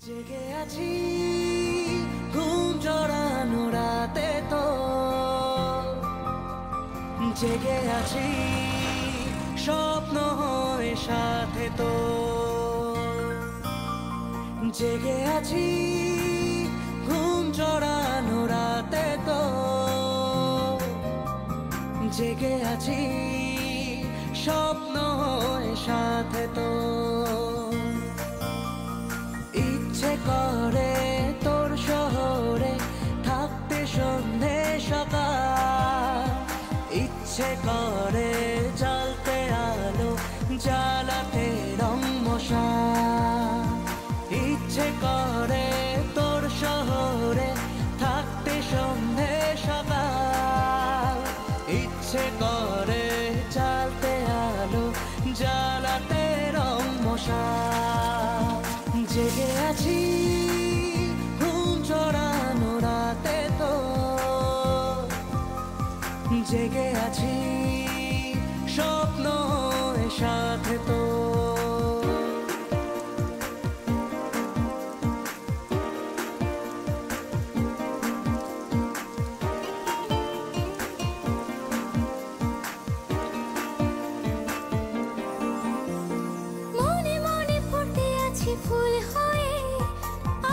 জেগে আছি ঘুম জড়ানো রাতে তো জেগে আছি স্বপ্ন হয়ে সাথে তো জেগে আছি ঘুম জড়ানো রাতে তো জেগে আছি স্বপ্ন হয়ে সাথে তো ইচ্ছে করে তোর শহরে থাকতে সন্ধে সকাল ইচ্ছে করে জ্বালতে আলো জ্বালাতে রং মশাল ইচ্ছে করে তোর শহরে থাকতে সন্ধে সকাল ইচ্ছে করে জ্বালতে আলো জ্বালাতে রং মশাল জেগে আছি ঘুম জড়ানো রাতে তো জেগে আছি স্বপ্ন সাথে তো ফুল হয়ে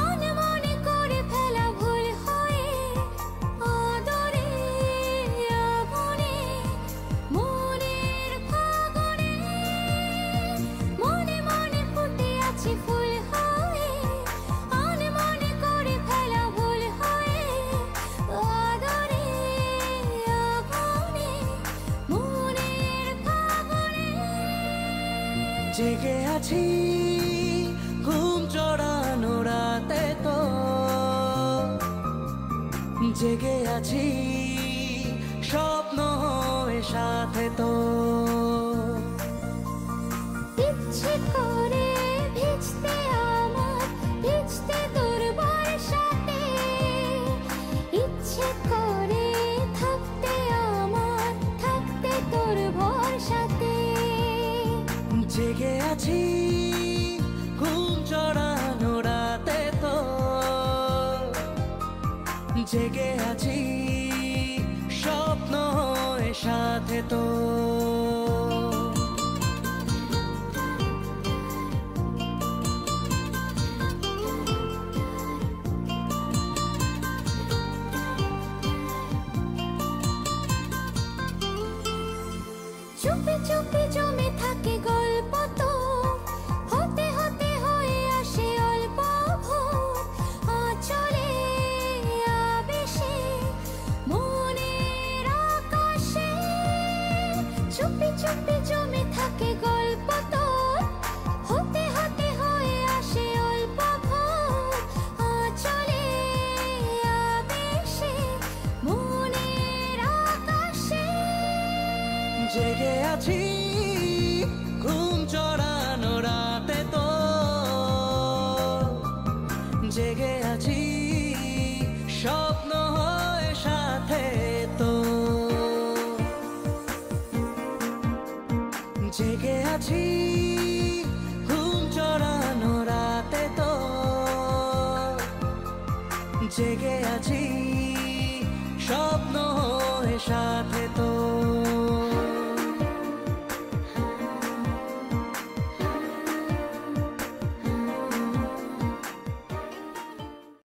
আনমনে করে ফেলা ভুল হয়ে আদরে আগুনে মনের ফাগুনে মনে মনে ফুটে আছে ফুল হয়ে আনমনে করে ফেলা ভুল হয়ে আদরে আগুনে মনের ফাগুনে জেগে আছি ঘুম জড়ানো রাতে তো জেগে আছি স্বপ্ন হয়ে সাথে তো ইচ্ছে করে ভিজতে আমার ভিজতে তোর বর্ষাতে ইচ্ছে করে থাকতে আমার থাকতে তোর ভরসাতে জেগে আছি ঘুম জড়ানো রাতে তো জেগে আছি স্বপ্ন হয়ে সাথে তো চুপি চুপি জমে থাকে গল্প তো হতে হতে হয়ে আসে অল্প ভোর আঁচলে আবেশে মনের আকাশে চুপি চুপি জমে থাকে গল্প তো হতে হতে হয়ে আসে অল্প ভোর আঁচলে আবেশে মনের আকাশে জেগে আছি ঘুম জড়ানো রাতে তো জেগে আছি স্বপ্ন হয়ে সাথে তো জেগে আছি ঘুম জড়ানো রাতে তো জেগে আছি স্বপ্ন